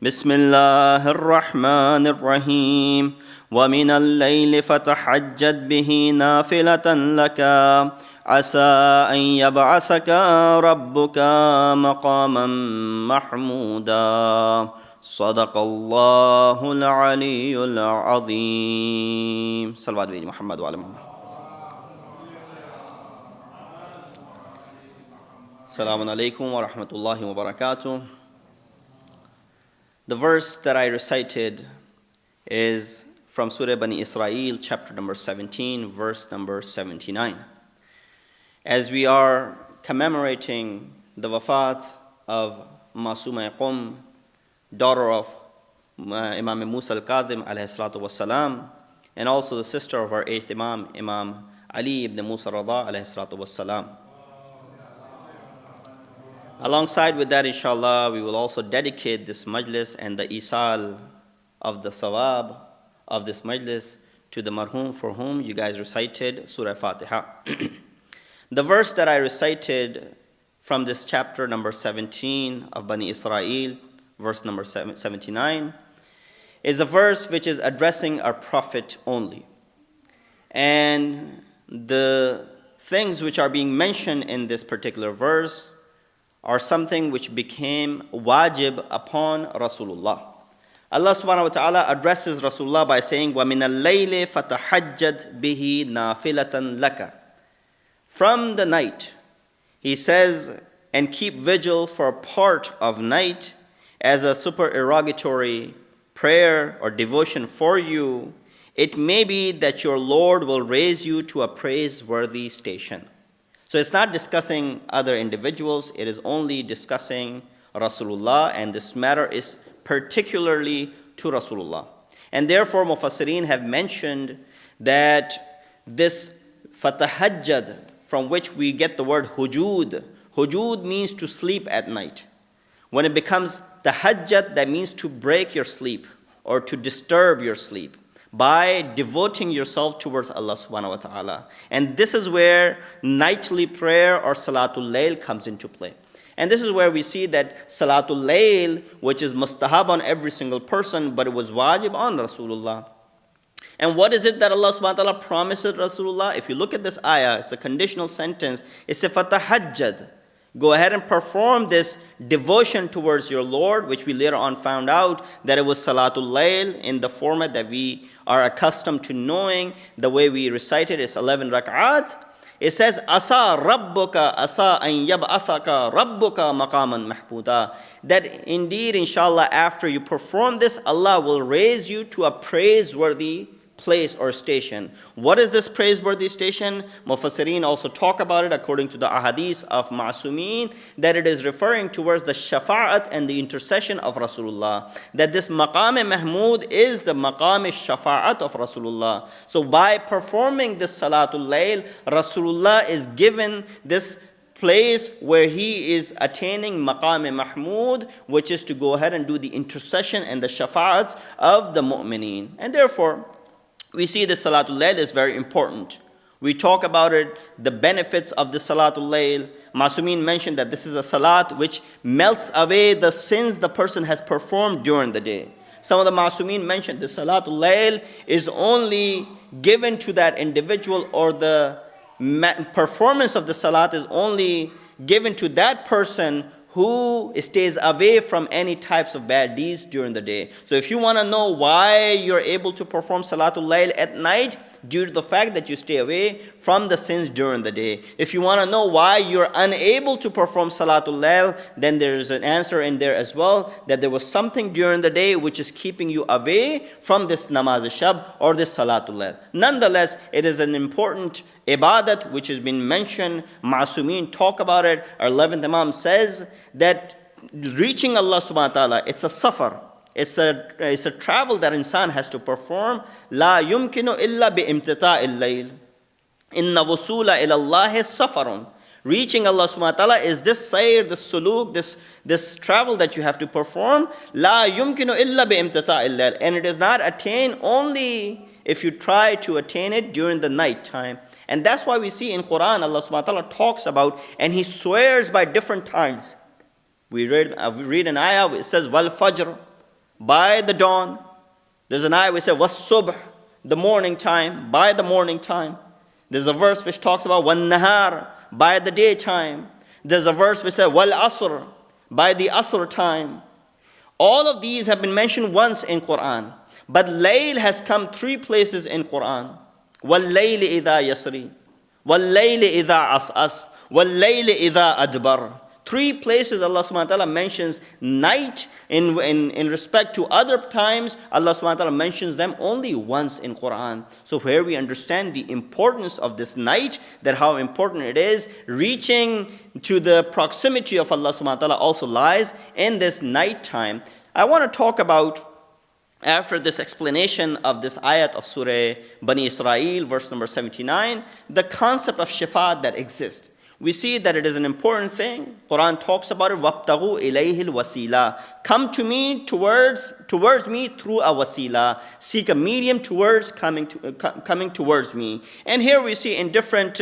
بسم الله الرحمن الرحيم ومن الليل فتحجد به نافلة لك عسى أن يبعثك ربك مقاما محمودا صدق الله العلي العظيم صلوات بيجي محمد وعلى محمد السلام عليكم ورحمة الله وبركاته. The verse that I recited is from Surah Bani Israel, chapter number 17, verse number 79. As we are commemorating the wafat of Masooma-e-Qum, daughter of Imam Musa al-Kadhim alayhi salatu wassalam, and also the sister of our eighth Imam, Imam Ali ibn Musa Rada alayhi salatu wassalam. Alongside with that, inshallah, we will also dedicate this majlis and the isal of the sawab of this majlis to the marhum for whom you guys recited Surah Fatiha. The verse that I recited from this chapter number 17 of Bani Israel, verse number 79, is a verse which is addressing our Prophet only. And the things which are being mentioned in this particular verse are something which became wajib upon Rasulullah. Allah subhanahu wa ta'ala addresses Rasulullah by saying, وَمِنَ اللَّيْلِ فَتَحَجَّدْ بِهِ نَافِلَةً لَكَ. From the night, he says, and keep vigil for a part of night as a supererogatory prayer or devotion for you. It may be that your Lord will raise you to a praiseworthy station. So it's not discussing other individuals, it is only discussing Rasulullah, and this matter is particularly to Rasulullah. And therefore, Mufassirin have mentioned that this fatahajjad, from which we get the word hujud. Hujud means to sleep at night. When it becomes tahajjud, that means to break your sleep or to disturb your sleep by devoting yourself towards Allah subhanahu wa ta'ala. And this is where nightly prayer or Salatul Layl comes into play. And this is where we see that Salatul Layl, which is mustahab on every single person, but it was wajib on Rasulullah. And what is it that Allah subhanahu wa ta'ala promises Rasulullah? If you look at this ayah, it's a conditional sentence. It's a fatahajjad. Go ahead and perform this devotion towards your Lord, which we later on found out that it was Salatul Layl in the format that we are accustomed to knowing. The way we recite it is 11 rak'at. It says, Asa rabbuka asa an yab'athaka rabbuka maqaman mahmuda. That indeed, inshallah, after you perform this, Allah will raise you to a praiseworthy place or station. What is this praiseworthy station? Mufassirin also talk about it according to the ahadith of Ma'sumin, that it is referring towards the shafa'at and the intercession of Rasulullah. That this maqam-e-mahmud is the maqam-e-shafa'at of Rasulullah. So by performing this Salatul Layl, Rasulullah is given this place where he is attaining maqam-e-mahmud, which is to go ahead and do the intercession and the shafa'at of the mu'mineen. And therefore, we see the Salatul Layl is very important. We talk about it, the benefits of the Salatul Layl. Masumin mentioned that this is a salat which melts away the sins the person has performed during the day. Some of the Masumin mentioned the Salatul Layl is only given to that individual, or the performance of the salat is only given to that person who stays away from any types of bad deeds during the day. So if you want to know why you're able to perform Salatul Layl at night, due to the fact that you stay away from the sins during the day. If you want to know why you're unable to perform Salatul Layl, then there is an answer in there as well, that there was something during the day which is keeping you away from this Namaz al-Shab or this Salatul Layl. Nonetheless, it is an important ibadat which has been mentioned. Ma'sumin talk about it. Our 11th Imam says that reaching Allah subhanahu wa ta'ala, it's a safar. It's a travel that insan has to perform. La yumkinu illa bi imtita'il layl. Inna wusula ila Allahi safarun. Reaching Allah subhanahu wa ta'ala is this sayr, this suluk, this travel that you have to perform. La yumkinu illa bi imtita'il layl. And it is not attained only if you try to attain it during the night time. And that's why we see in Quran, Allah subhanahu wa ta'ala talks about, and He swears by different times. We read an ayah, it says, Wal Fajr. by the dawn. There's an ayah we say, was-subh, the morning time, by the morning time. There's a verse which talks about wan-nahar, by the daytime. There's a verse which says wal-asr, by the asr time. All of these have been mentioned once in Quran. But layl has come 3 places in Quran. وَاللَّيْلِ إِذَا يَسْرِي وَاللَّيْلِ إِذَا أَسْأَسْ وَاللَّيْلِ إِذَا أَدْبَرْ. 3 places Allah subhanahu wa ta'ala mentions night. In respect to other times, Allah subhanahu wa ta'ala mentions them only once in Quran. So here we understand the importance of this night, that how important it is. Reaching to the proximity of Allah subhanahu wa ta'ala also lies in this night time. I want to talk about, after this explanation of this ayat of Surah Bani Israel, verse number 79, the concept of shafaat that exists. We see that it is an important thing. Quran talks about it. وَابْتَغُوا إِلَيْهِ الْوَسِيلَةِ. Come to me, towards me through a wasila. Seek a medium towards coming towards me. And here we see in different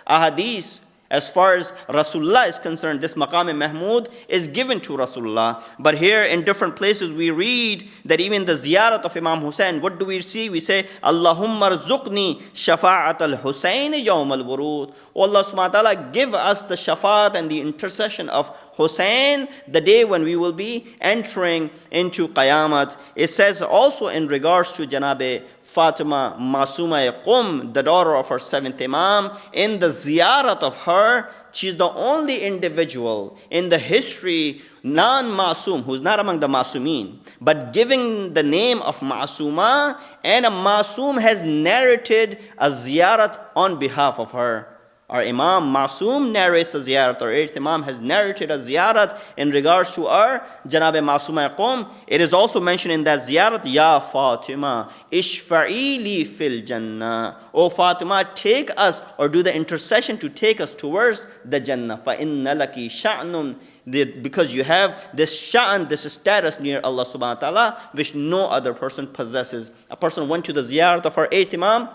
ahadith, as far as Rasulullah is concerned, this maqam-e-mahmud is given to Rasulullah. But here in different places we read that even the ziyarat of Imam Hussein, what do we see? We say, Allahumma rzuqni shafa'at al-Husayn yawm al-wurud. Oh Allah subhanahu wa ta'ala, give us the shafaat and the intercession of Hussein, the day when we will be entering into Qayamat. It says also in regards to Janabe Fatima Masuma-e-Qum, the daughter of her 7th Imam, in the ziyarat of her, she's the only individual in the history, non-Masum, who's not among the Masumeen, but giving the name of Masuma, and a Masum has narrated a ziyarat on behalf of her. Our Imam Masoom narrates a ziyarat. Our 8th Imam has narrated a ziyarat in regards to our Janabe Masooma-e-Qum. It is also mentioned in that ziyarat, Ya Fatima, ishfa'i li fil jannah. O Fatima, take us, or do the intercession to take us towards the Jannah. فَإِنَّ لَكِ شَأْنٌ. Because you have this sha'an, this status near Allah subhanahu wa ta'ala, which no other person possesses. A person went to the ziyarat of our 8th Imam,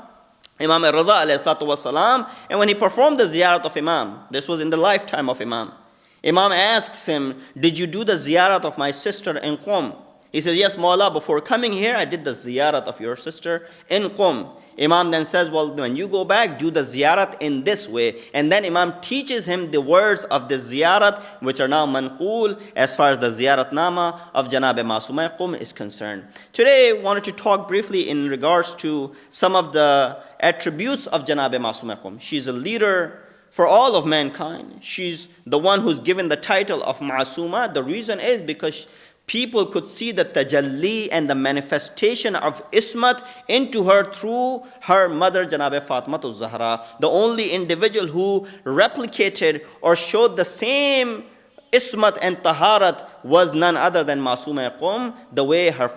Imam al-Rida alayhi salatu wasalam, and when he performed the ziyarat of Imam, this was in the lifetime of Imam, Imam asks him, did you do the ziyarat of my sister in Qum? He says, yes, Mawla, before coming here, I did the ziyarat of your sister in Qum. Imam then says, well, when you go back, do the ziyarat in this way. And then Imam teaches him the words of the ziyarat, which are now manqul, as far as the ziyarat nama of Janabe Masuma-e-Qum is concerned. Today, I wanted to talk briefly in regards to some of the attributes of Janabe Masuma-e-Qum. She's a leader for all of mankind. She's the one who's given the title of Masuma. The reason is because people could see the tajalli and the manifestation of ismat into her through her mother Janabe Fatimatu Zahra. The only individual who replicated or showed the same ismat and taharat was none other than Masooma-e-Qum, the way her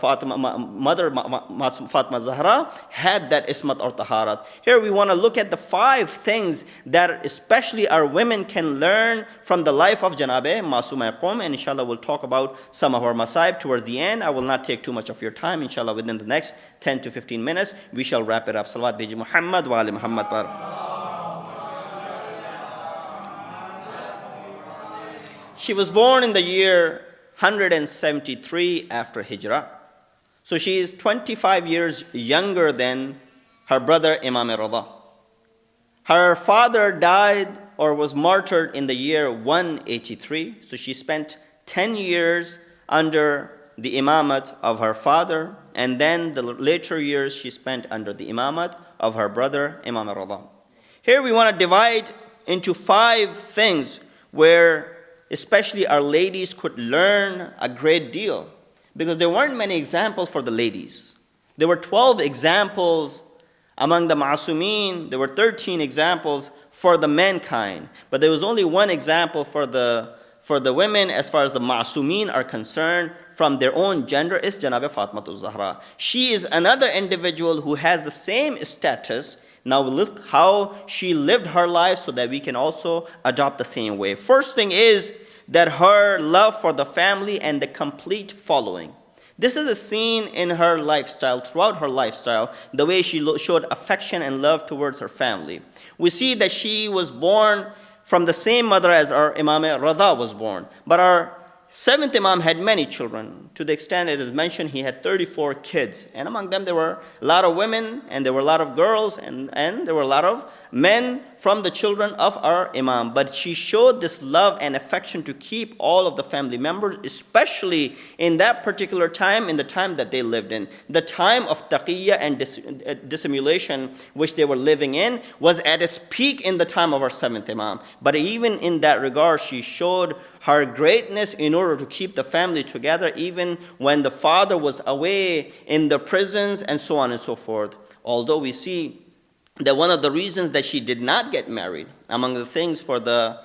mother Fatima Zahra had that ismat or taharat. Here we want to look at the 5 things that especially our women can learn from the life of Janabe Masuma-e-Qum, and inshallah we'll talk about some of our masaib towards the end. I will not take too much of your time. Inshallah within the next 10 to 15 minutes we shall wrap it up. Salawat Biji Muhammad wa ali Muhammad par. She was born in the year 173 after Hijrah. So she is 25 years younger than her brother Imam al-Rida. Her father died or was martyred in the year 183. So she spent 10 years under the imamat of her father, and then the later years she spent under the imamat of her brother Imam al-Rida. Here we want to divide into 5 things where especially our ladies could learn a great deal, because there weren't many examples for the ladies. There were 12 examples among the Masumeen. There were 13 examples for the mankind, but there was only 1 example for the women as far as the Masumeen are concerned from their own gender, is Janabe Fatimatu Zahra. She is another individual who has the same status. Now look how she lived her life so that we can also adopt the same way. First thing is that her love for the family and the complete following. This is a scene in her lifestyle, throughout her lifestyle, the way she showed affection and love towards her family. We see that she was born from the same mother as our Imam al-Rida was born. But our seventh Imam had many children, to the extent it is mentioned he had 34 kids. And among them there were a lot of women, and there were a lot of girls, and there were a lot of men from the children of our Imam. But she showed this love and affection to keep all of the family members, especially in that particular time, in the time that they lived in. The time of taqiyya and dissimulation which they were living in was at its peak in the time of our seventh Imam. But even in that regard, she showed her greatness in order to keep the family together, even when the father was away in the prisons and so on and so forth. Although we see that one of the reasons that she did not get married, among the things for the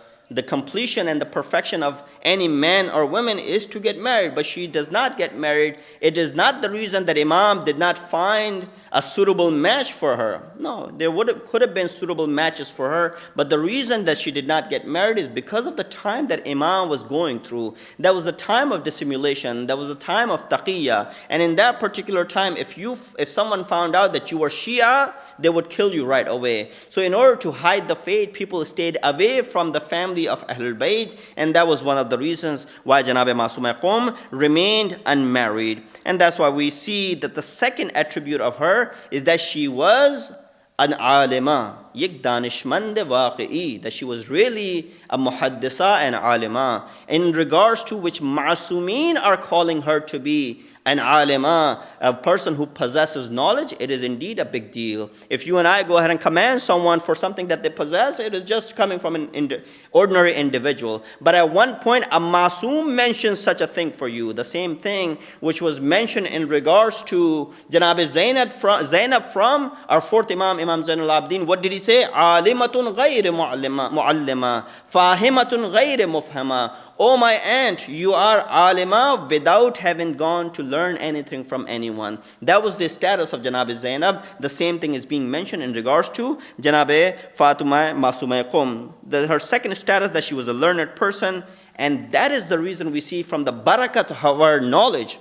completion and the perfection of any man or woman, is to get married. But she does not get married. It is not the reason that Imam did not find a suitable match for her. No, there could have been suitable matches for her, but the reason that she did not get married is because of the time that Imam was going through. That was the time of dissimulation. That was the time of taqiyya. And in that particular time, if someone found out that you were Shia, they would kill you right away. So in order to hide the faith, people stayed away from the family of Ahlul Bayt, and that was one of the reasons why Janab Masooma-e-Qum remained unmarried. And that's why we see that the second attribute of her is that she was an alima, yek danishmand waqi'i, that she was really a muhaddisa and alima, in regards to which ma'asumeen are calling her to be an alima, a person who possesses knowledge. It is indeed a big deal. If you and I go ahead and command someone for something that they possess, it is just coming from an ordinary individual. But at one point, a masoom mentions such a thing for you. The same thing which was mentioned in regards to Janab Zainab from our fourth Imam, Imam Zainul Abidin. What did he say? Alimatun ghayr mu'allima, fahimatun ghayr mufhama. Oh my aunt, you are alima without having gone to learn anything from anyone. That was the status of Janab Zainab. The same thing is being mentioned in regards to Janab Fatima Masooma-e-Qum. Her second status, that she was a learned person, and that is the reason we see from the barakat of her knowledge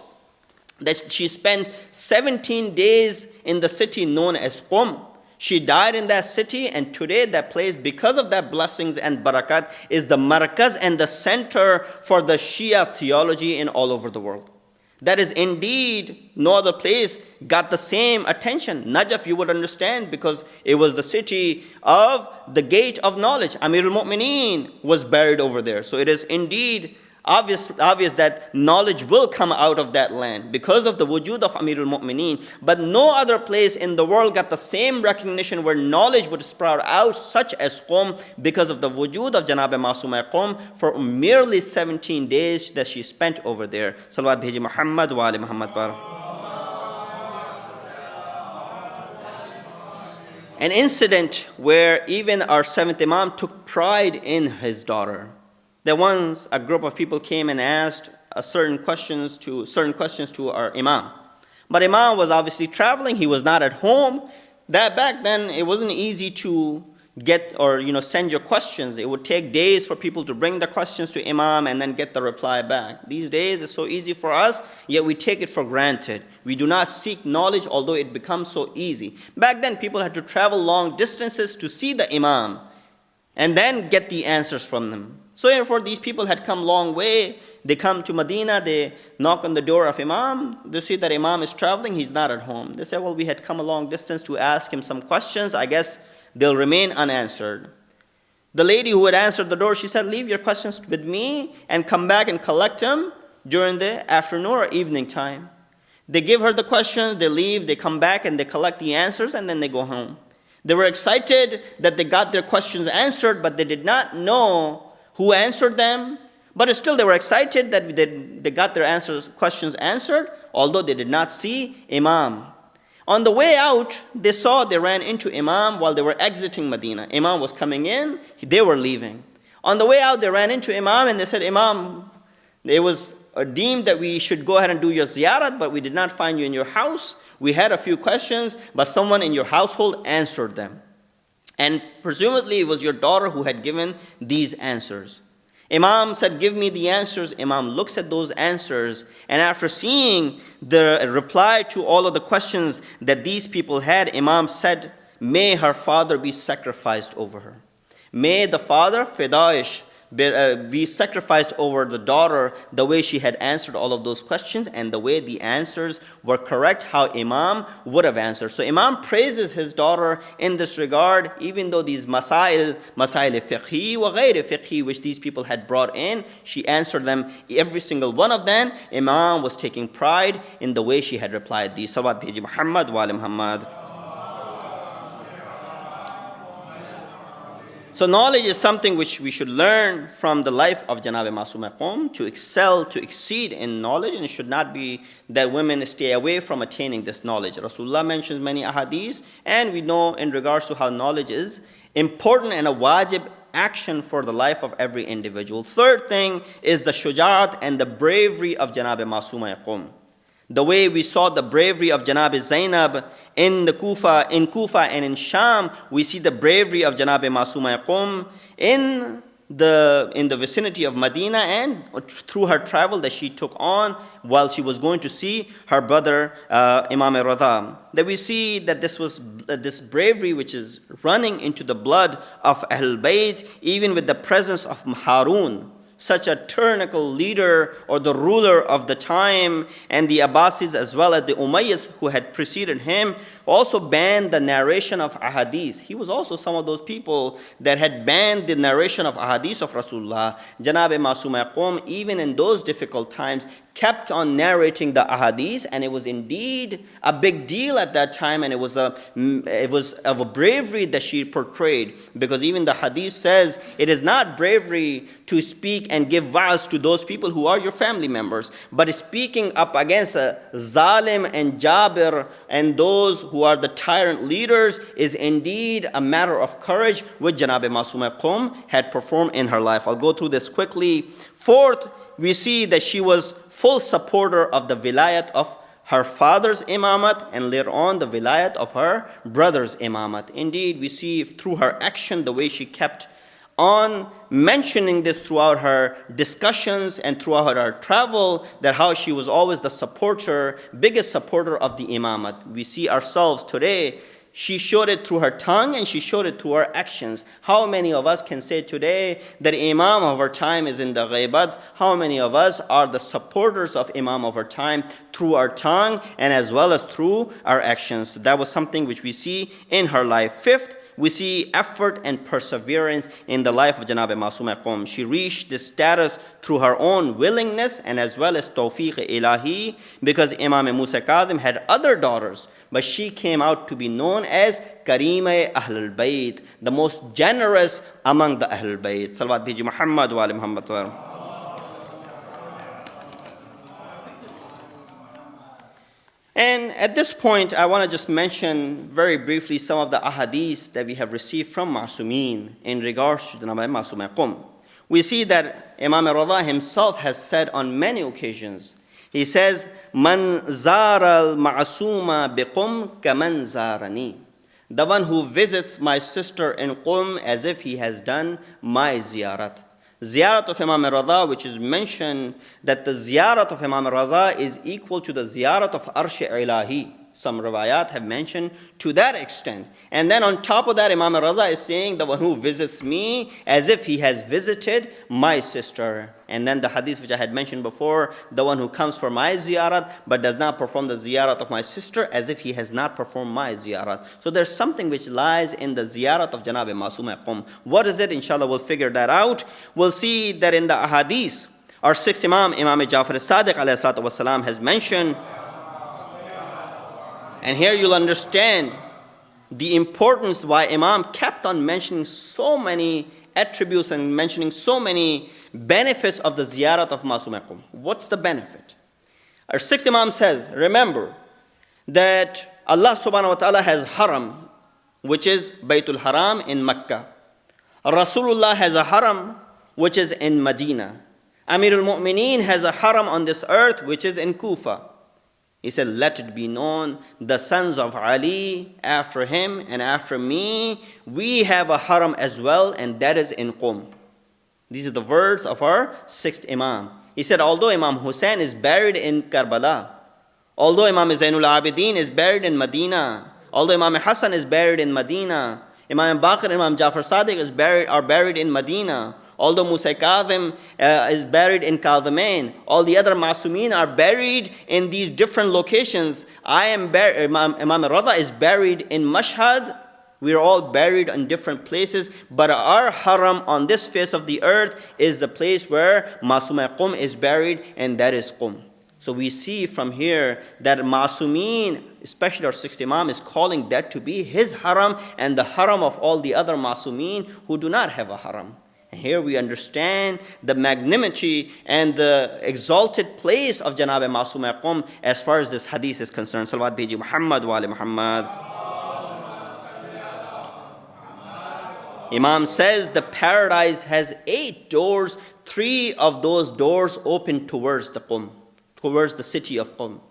that she spent 17 days in the city known as Qum. She died in that city, and today that place, because of that blessings and barakat, is the markaz and the center for the Shia theology in all over the world. That is indeed, no other place got the same attention. Najaf, you would understand, because it was the city of the gate of knowledge. Amir al-Mu'mineen was buried over there. So it is indeed obvious that knowledge will come out of that land because of the wujud of Amir al-Mu'mineen. But no other place in the world got the same recognition where knowledge would sprout out, such as Qum, because of the wujud of Janab Masooma-e-Qum for merely 17 days that she spent over there. Salawat bheji Muhammad wa ali Muhammad par. An incident where even our seventh Imam took pride in his daughter. That once a group of people came and asked certain questions to our Imam. But Imam was obviously traveling, he was not at home. That back then it wasn't easy to get or send your questions. It would take days for people to bring the questions to Imam and then get the reply back. These days it's so easy for us, yet we take it for granted. We do not seek knowledge, although it becomes so easy. Back then people had to travel long distances to see the Imam and then get the answers from them. So therefore, these people had come a long way. They come to Medina, they knock on the door of Imam. They see that Imam is traveling, he's not at home. They say, well, we had come a long distance to ask him some questions. I guess they'll remain unanswered. The lady who had answered the door, she said, leave your questions with me and come back and collect them during the afternoon or evening time. They give her the questions, they leave, they come back and they collect the answers, and then they go home. They were excited that they got their questions answered, but they did not know who answered them. But still they were excited that they got their questions answered, although they did not see Imam. On the way out, they ran into Imam while they were exiting Medina. Imam was coming in, they were leaving. On the way out, they ran into Imam and they said, Imam, it was deemed that we should go ahead and do your ziyarat, but we did not find you in your house. We had a few questions, but someone in your household answered them. And presumably it was your daughter who had given these answers. Imam said, give me the answers. Imam looks at those answers, and after seeing the reply to all of the questions that these people had, Imam said, may her father be sacrificed over her. May the father, Fidaish, be sacrificed over the daughter, the way she had answered all of those questions and the way the answers were correct, how Imam would have answered. So Imam praises his daughter in this regard, even though these masail fiqhi wa ghayr fiqhi, which these people had brought in, she answered them, every single one of them. Imam was taking pride in the way she had replied these. Salawat biji Muhammad wa ali Muhammad. So knowledge is something which we should learn from the life of Janab Masooma-e-Qum to excel, to exceed in knowledge, and it should not be that women stay away from attaining this knowledge. Rasulullah mentions many ahadith, and we know in regards to how knowledge is important and a wajib action for the life of every individual. Third thing is the shuja'at and the bravery of Janab Masooma-e-Qum. The way we saw the bravery of Janab Zainab in Kufa and in Sham, we see the bravery of Janab Masooma-e-Qum in the vicinity of Medina and through her travel that she took on while she was going to see her brother Imam Radha. That we see that this bravery which is running into the blood of Ahlul Bayt, even with the presence of Harun, such a tyrannical leader or the ruler of the time, and the Abbasids as well as the Umayyads who had preceded him, also banned the narration of ahadith. He was also some of those people that had banned the narration of ahadith of Rasulullah. Janab Masooma-e-Qum, even in those difficult times, kept on narrating the ahadith, and it was indeed a big deal at that time, and it was of a bravery that she portrayed, because even the hadith says it is not bravery to speak and give wa'az to those people who are your family members, but speaking up against Zalim and Jabir and those who are the tyrant leaders is indeed a matter of courage, which Janab Masooma-e-Qum had performed in her life. I'll go through this quickly. Fourth, we see that she was full supporter of the vilayat of her father's imamat, and later on the vilayat of her brother's imamat. Indeed, we see through her action the way she kept on mentioning this throughout her discussions and throughout her travel, that how she was always the supporter, biggest supporter of the imamat. We see ourselves today, she showed it through her tongue and she showed it through her actions. How many of us can say today that Imam of our time is in the ghaibat? How many of us are the supporters of Imam of our time through our tongue and as well as through our actions? So that was something which we see in her life. Fifth, we see effort and perseverance in the life of Janab Masooma-e-Qum. She reached this status through her own willingness and as well as tawfiq ilahi, because Imam Musa Kazim had other daughters, but she came out to be known as Karima Ahlul Bayt, the most generous among the Ahlul Bayt. Salawat biji Muhammad wa ali Muhammad. And at this point, I want to just mention very briefly some of the ahadith that we have received from Masumeen in regards to the Janab Masooma-e-Qum. We see that Imam Radha himself has said on many occasions, he says, Man zara al-Masooma-e-Qum kaman zarani. The one who visits my sister in Qum as if he has done my ziyarat. Ziyarat of Imam Radha, which is mentioned that the ziyarat of Imam Radha is equal to the ziyarat of Arsh Ilahi. Some riwayat have mentioned to that extent. And then on top of that, Imam Radha is saying, the one who visits me as if he has visited my sister. And then the hadith which I had mentioned before, the one who comes for my ziyarat but does not perform the ziyarat of my sister as if he has not performed my ziyarat. So there's something which lies in the ziyarat of Janab Masooma-e-Qum. What is it? Inshallah, we'll figure that out. We'll see that in the ahadith, our sixth Imam, Imam Ja'far as-Sadiq alayhi salatu wasalam, has mentioned, and here you'll understand the importance why Imam kept on mentioning so many attributes and mentioning so many benefits of the ziyarat of Masooma-e-Qum. What's the benefit? Our sixth Imam says, remember that Allah subhanahu wa ta'ala has haram, which is Baytul Haram in Mecca. Rasulullah has a haram, which is in Medina. Amir al-Mu'mineen has a haram on this earth, which is in Kufa. He said, let it be known, the sons of Ali, after him and after me, we have a haram as well, and that is in Qum. These are the words of our sixth Imam. He said, although Imam Hussein is buried in Karbala, although Imam Zainul Abidin is buried in Medina, although Imam Hassan is buried in Medina, Imam Baqir and Imam Ja'far Sadiq are buried in Medina, Although Musa Kazim is buried in Kazimain, all the other Masumeen are buried in these different locations. Imam Rada is buried in Mashhad. We are all buried in different places, but our haram on this face of the earth is the place where Masooma-e-Qum is buried, and that is Qum. So we see from here that Masumeen, especially our sixth Imam, is calling that to be his haram and the haram of all the other Masumeen who do not have a haram. And here we understand the magnanimity and the exalted place of Janab Masooma-e-Qum as far as this hadith is concerned. Salawat biji Muhammad wa ali Muhammad. Imam says the paradise has 8 doors. 3 of those doors open towards the Qum, towards the city of Qum.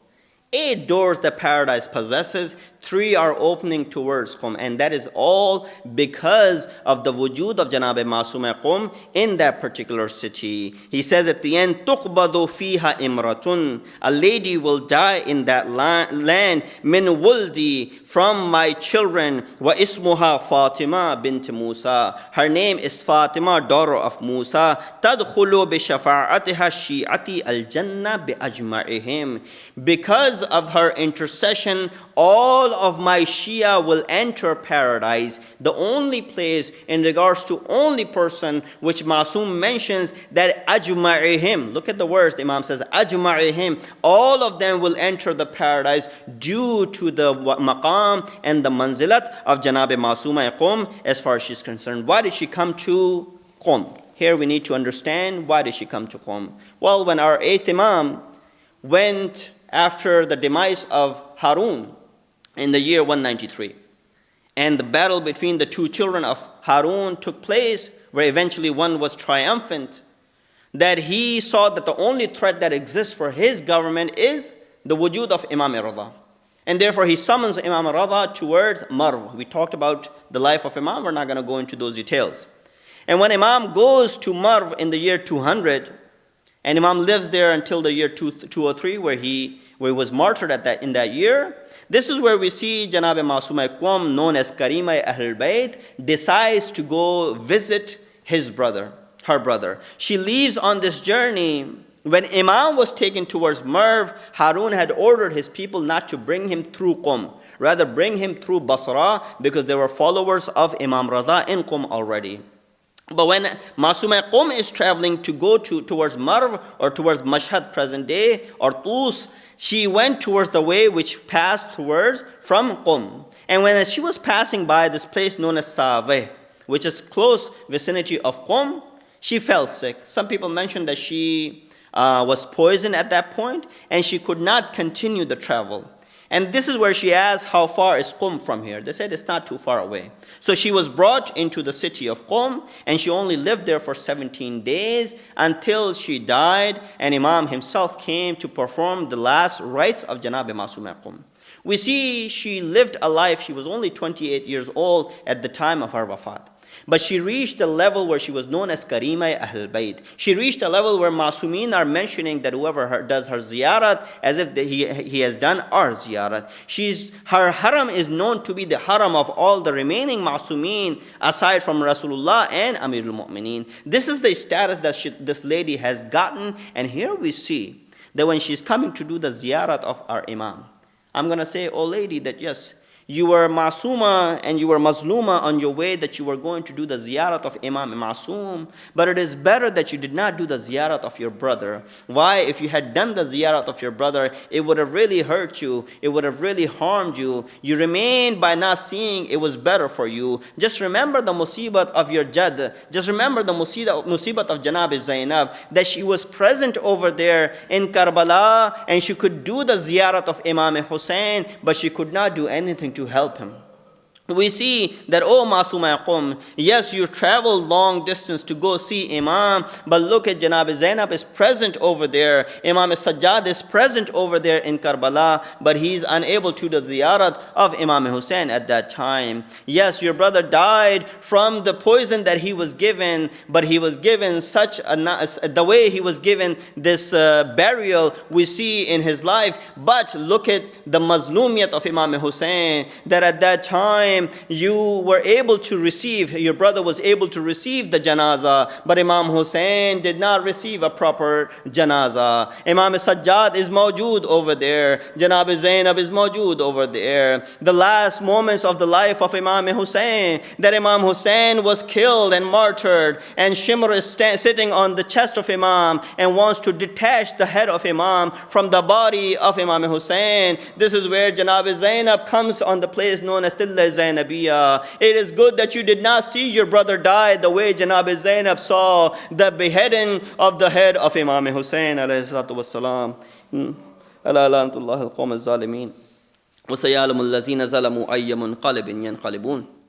8 doors that paradise possesses, 3 are opening towards Qum, and that is all because of the wujud of Janab Masooma-e-Qum in that particular city. He says at the end, تُقْبَضُ فِيهَا إِمْرَةٌ, a lady will die in that land, min wuldi, from my children, wa ismuha Fatima bint Musa. Her name is Fatima, daughter of Musa. تَدْخُلُ بِشَفَاعَتِهَا الشِّيعَةِ الْجَنَّةِ بِأَجْمَعِهِمْ. Because of her intercession, all of my Shia will enter paradise. The only place in regards to only person which Masoom mentions that ajma'ihim. Look at the words, the Imam says ajma'ihim. All of them will enter the paradise due to the maqam and the manzilat of Janab Masooma-e-Qum as far as she's concerned. Why did she come to Qum? Here we need to understand why did she come to Qum. Well, when our 8th Imam went after the demise of Harun in the year 193. And the battle between the 2 children of Harun took place, where eventually one was triumphant, that he saw that the only threat that exists for his government is the wujud of Imam Rada. And therefore he summons Imam Rada towards Marv. We talked about the life of Imam, we're not going to go into those details. And when Imam goes to Marv in the year 200, and Imam lives there until the year 203, where he was martyred in that year. This is where we see Janab Masooma-e-Qum, known as Karima Ahlul Bayt, decides to go visit her brother. She leaves on this journey. When Imam was taken towards Marv, Harun had ordered his people not to bring him through Qum, rather bring him through Basra, because they were followers of Imam Rada in Qum already. But when Masooma-e-Qum is traveling to go towards Marv or towards Mashhad present day or Tus, she went towards the way which passed towards from Qum. And when she was passing by this place known as Saveh, which is close vicinity of Qum, she fell sick. Some people mention that she was poisoned at that point and she could not continue the travel. And this is where she asked, how far is Qum from here? They said it's not too far away. So she was brought into the city of Qum, and she only lived there for 17 days until she died, and Imam himself came to perform the last rites of Janab Masooma-e-Qum. We see she lived a life, she was only 28 years old at the time of her wafat. But she reached a level where she was known as Karima Ahlul Bayt. She reached a level where Masumeen are mentioning that whoever does her ziyarat as if he has done our ziyarat. Her haram is known to be the haram of all the remaining Masumeen aside from Rasulullah and Amirul Mu'mineen. This is the status that this lady has gotten. And here we see that when she's coming to do the ziyarat of our Imam, I'm going to say, oh lady, that yes, you were Masooma and you were Mazluma on your way that you were going to do the ziyarat of Imam Masoom, but it is better that you did not do the ziyarat of your brother. Why? If you had done the ziyarat of your brother, it would have really hurt you. It would have really harmed you. You remained by not seeing it was better for you. Just remember the musibat of your Jad. Just remember the musibat of Janab Zainab, that she was present over there in Karbala and she could do the ziyarat of Imam Hussein, but she could not do anything to help him. We see that, oh Masooma-e-Qum, yes, you traveled long distance to go see Imam, but look at Janab Zainab is present over there. Imam Sajjad is present over there in Karbala, but he's unable to do the ziyarat of Imam Hussein at that time. Yes, your brother died from the poison that he was given, but he was given the way he was given this burial we see in his life. But look at the mazlumiyat of Imam Hussein, that at that time time you were able to receive, your brother was able to receive the janazah, but Imam Hussein did not receive a proper janazah. Imam Sajjad is mawjood over there. Janab Zainab is mawjood over there. The last moments of the life of Imam Hussein, that Imam Hussein was killed and martyred, and Shimr is sitting on the chest of Imam and wants to detach the head of Imam from the body of Imam Hussein. This is where Janab Zainab comes on the place known as Tilla Zainabiyya. It is good that you did not see your brother die the way Janab Zainab saw the beheading of the head of Imam Hussein alayhi salatu wassalam. Ala lanatullah al-qawm al-zalimin. وَسَيَعْلَمُ الَّذِينَ ظَلَمُوا أَيَّ مُنْقَلِبٍ يَنْقَلِبُونَ.